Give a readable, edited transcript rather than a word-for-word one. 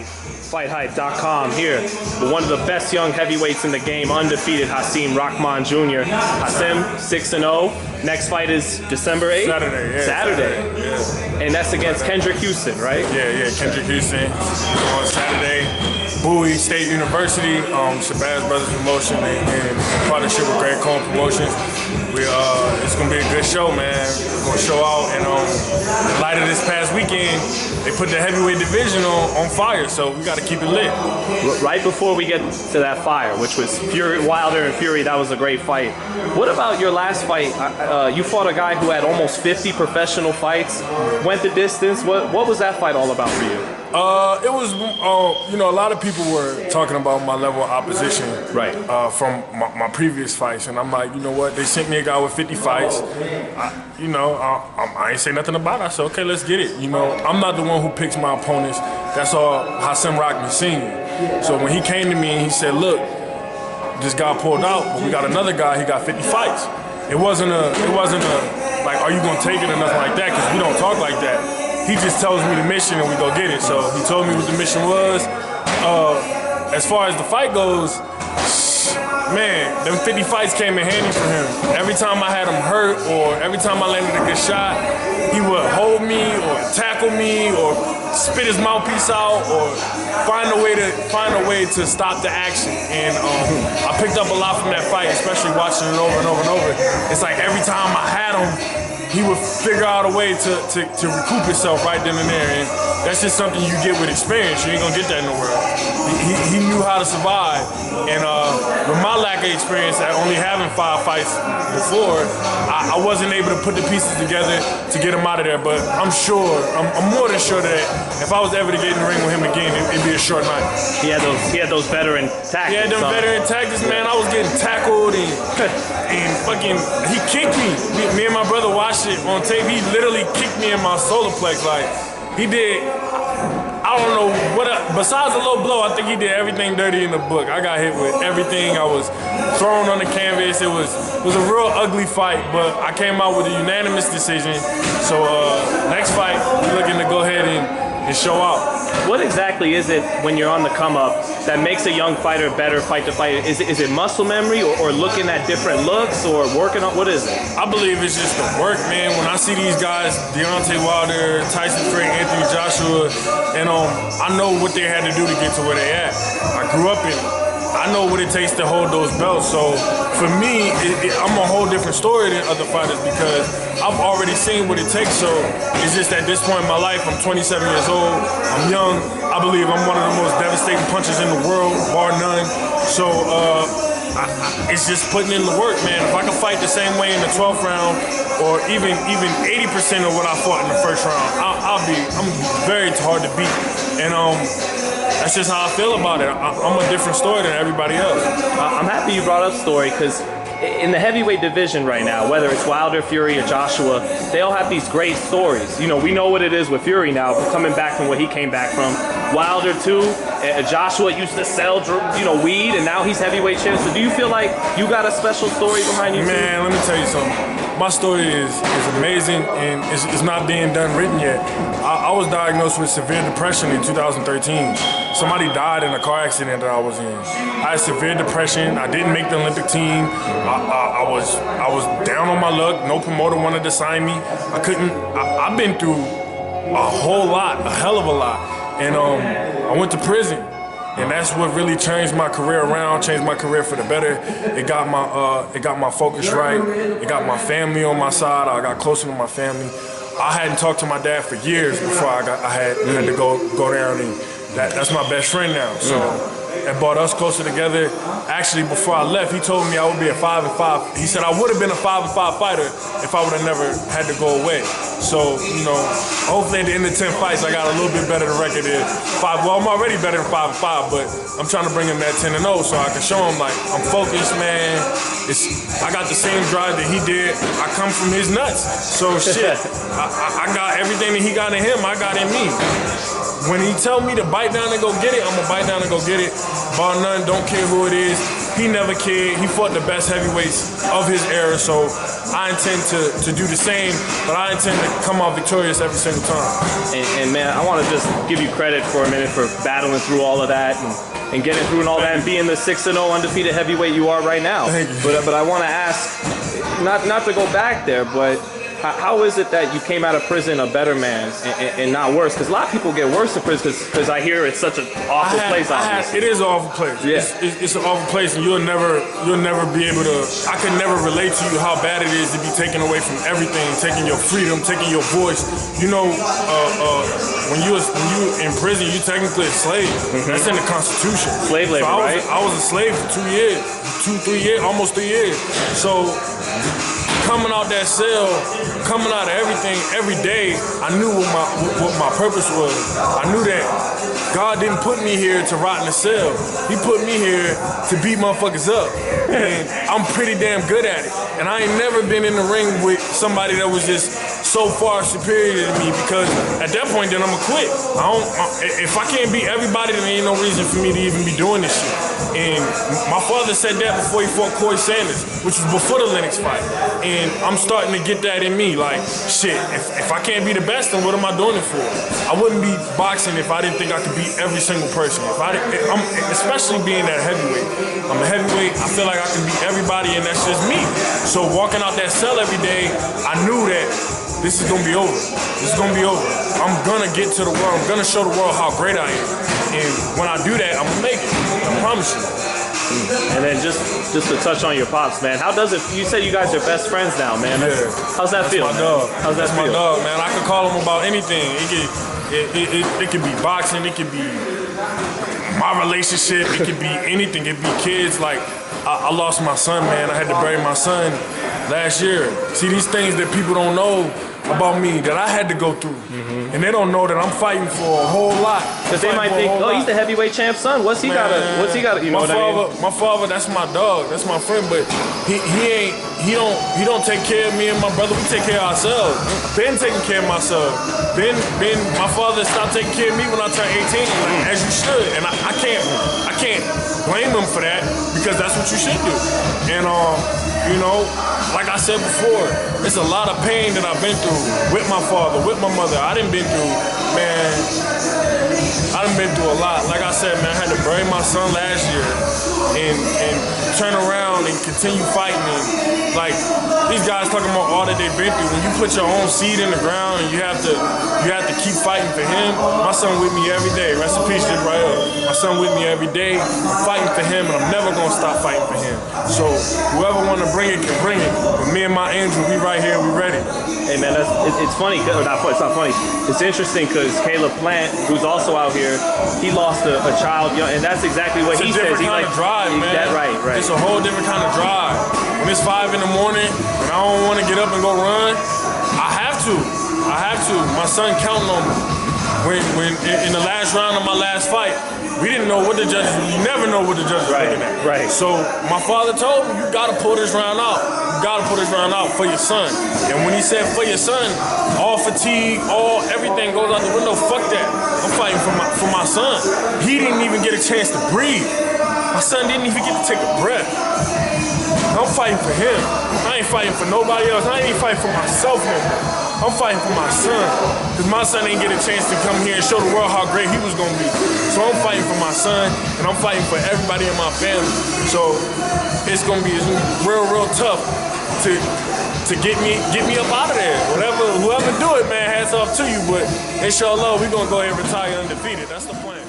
FightHype, FightHype.com here with one of the best young heavyweights in the game, undefeated Hasim Rahman Jr. Hasim, 6-0. Next fight is December 8th? Saturday. Yeah. And that's against Kendrick Houston, right? Yeah, Kendrick Houston on Saturday. Bowie State University, Shabazz Brothers Promotion, in partnership with Great Cone Promotions. It's gonna be a good show, man. We're gonna show out, and in light of this past weekend, they put the heavyweight division on fire, so we gotta keep it lit. Right before we get to that fire, which was Wilder and Fury, that was a great fight. What about your last fight? You fought a guy who had almost 50 professional fights, went the distance. What was that fight all about for you? It was, a lot of people were talking about my level of opposition, right? From my previous fights, and I'm like, you know what? They sent me a guy with 50 fights. I ain't say nothing about it. I said, okay, let's get it. I'm not the one who picks my opponents. That's all Hasim Rahman Sr. So when he came to me and he said, look, this guy pulled out, but we got another guy. He got 50 fights. It wasn't a like, are you gonna take it or nothing like that? Because we don't talk like that. He just tells me the mission and we go get it. So he told me what the mission was. As far as the fight goes, man, them 50 fights came in handy for him. Every time I had him hurt or every time I landed a good shot, he would hold me or tackle me or spit his mouthpiece out or find a way to stop the action. And I picked up a lot from that fight, especially watching it over and over and over. It's like every time I had him, he would figure out a way to recoup himself right then and there. And that's just something you get with experience. You ain't gonna get that nowhere else. He knew how to survive. And with my lack of experience at only having 5 fights before, I wasn't able to put the pieces together to get him out of there. But I'm more than sure that if I was ever to get in the ring with him again, it'd be a short night. He had those veteran tactics. He had them veteran tactics, man. I was getting tackled and fucking, he kicked me. Me and my brother watched it on tape. He literally kicked me in my solar plex. Like, he did, I don't know what, besides a low blow, I think he did everything dirty in the book. I got hit with everything. I was thrown on the canvas. It was a real ugly fight, but I came out with a unanimous decision. So next fight, we're looking to go ahead and show out. What exactly is it when you're on the come up that makes a young fighter better fight to fight? Is it muscle memory or looking at different looks or working on, what is it? I believe it's just the work, man. When I see these guys, Deontay Wilder, Tyson Fury, Anthony Joshua, and I know what they had to do to get to where they at. I grew up in it. I know what it takes to hold those belts. So for me, I'm a whole different story than other fighters because I've already seen what it takes. So it's just at this point in my life, I'm 27 years old, I'm young. I believe I'm one of the most devastating punchers in the world, bar none. So it's just putting in the work, man. If I can fight the same way in the 12th round or even 80% of what I fought in the first round, I'm very hard to beat. And that's just how I feel about it. I'm a different story than everybody else. I'm happy you brought up story because in the heavyweight division right now, whether it's Wilder, Fury, or Joshua, they all have these great stories. We know what it is with Fury now, coming back from what he came back from. Wilder too. Joshua used to sell, weed, and now he's heavyweight champ. So do you feel like you got a special story behind you? Man, let me tell you something. My story is amazing, and it's not being done written yet. I was diagnosed with severe depression in 2013. Somebody died in a car accident that I was in. I had severe depression. I didn't make the Olympic team. I was down on my luck. No promoter wanted to sign me. I've been through a whole lot, a hell of a lot. And I went to prison. And that's what really changed my career around, changed my career for the better. It got my focus right. It got my family on my side. I got closer to my family. I hadn't talked to my dad for years before I had to go down, and that's my best friend now. So it brought us closer together. Actually, before I left, he told me I would be a 5-5. He said I would have been a 5-5 fighter if I would have never had to go away. So, hopefully at the end of 10 fights, I got a little bit better record than 5. Well, I'm already better than 5-5, but I'm trying to bring him that 10-0 so I can show him, like, I'm focused, man. I got the same drive that he did. I come from his nuts. So, shit, I got everything that he got in him, I got in me. When he tell me to bite down and go get it, I'm gonna bite down and go get it. Bar none, don't care who it is. He never cared. He fought the best heavyweights of his era, so I intend to do the same, but I intend to come out victorious every single time. And man, I want to just give you credit for a minute for battling through all of that and getting through and all that and being the 6-0 undefeated heavyweight you are right now. Thank you. But I want to ask, not to go back there, but how is it that you came out of prison a better man and not worse? Because a lot of people get worse in prison because I hear it's such an awful place. It is an awful place. Yeah. It's an awful place, and you'll never be able to. I can never relate to you how bad it is to be taken away from everything, taking your freedom, taking your voice. You know, when you in prison, you technically a slave. That's in the Constitution. Slave labor, right? I was a slave for 2 years, 3 years, almost 3 years. So coming out that cell, coming out of everything every day, I knew what my purpose was. I knew that God didn't put me here to rot in a cell. He put me here to beat motherfuckers up. And I'm pretty damn good at it. And I ain't never been in the ring with somebody that was just so far superior to me, because at that point then I'ma quit. If I can't beat everybody, then there ain't no reason for me to even be doing this shit. And my father said that before he fought Corey Sanders, which was before the Lennox fight. And I'm starting to get that in me. Like, shit, if I can't be the best, then what am I doing it for? I wouldn't be boxing if I didn't think I could beat every single person. Especially being that heavyweight. I'm a heavyweight. I feel like I can beat everybody, and that's just me. So walking out that cell every day, I knew that this is gonna be over. This is gonna be over. I'm gonna get to the world. I'm gonna show the world how great I am. And when I do that, I'm gonna make it. I promise you. And then just to touch on your pops, man, how does it? You said you guys are best friends now, man. Yeah. How's that feel? That's my dog. How's that feel? That's my dog, man. I can call him about anything. It could be boxing. It could be my relationship. It could be anything. It could be kids. Like, I lost my son, man. I had to bury my son last year. See, these things that people don't know about me that I had to go through. And they don't know that I'm fighting for a whole lot. Because they might think, oh, he's the heavyweight champ's son. What's he got? You know what I mean? My father, that's my dog. That's my friend. But he don't take care of me and my brother. We take care of ourselves. Ben taking care of myself. Ben, my father stopped taking care of me when I turned 18, as you should. And I can't blame him for that, because that's what you should do. And you know, like I said before, it's a lot of pain that I've been through with my father, with my mother. I done been through, man, I done been through a lot. Like I said, man, I had to bury my son last year and turn around and continue fighting. And, like, these guys talking about all that they've been through. When you put your own seed in the ground and you have to keep fighting for him. My son with me every day. Rest in peace, Jibrail. My son with me every day. I'm fighting for him, and I'm never gonna stop fighting for him. So whoever wanna bring it can bring it. But me and my angel, we right here, we ready. Hey man, it's funny. It's not funny. It's interesting because Caleb Plant, who's also out here, he lost a child, and that's exactly what he says. It's a different kind of drive, man. That right. It's a whole different kind of drive. When it's 5 in the morning and I don't want to get up and go run, I have to. My son counting on me. When in the last round of my last fight, we didn't know what the judges. You never know what the judges are looking at. Right. So my father told me, you gotta pull this round out. You gotta pull this round out for your son. And when he said for your son, all fatigue, everything goes out the window. Fuck that. I'm fighting for my son. He didn't even get a chance to breathe. My son didn't even get to take a breath. I'm fighting for him. I ain't fighting for nobody else. I ain't even fighting for myself no more. I'm fighting for my son. Because my son didn't get a chance to come here and show the world how great he was going to be. So I'm fighting for my son, and I'm fighting for everybody in my family. So it's going to be real, real tough to get me up out of there. Whoever do it, man, hats off to you. But inshallah, we're going to go ahead and retire undefeated. That's the plan.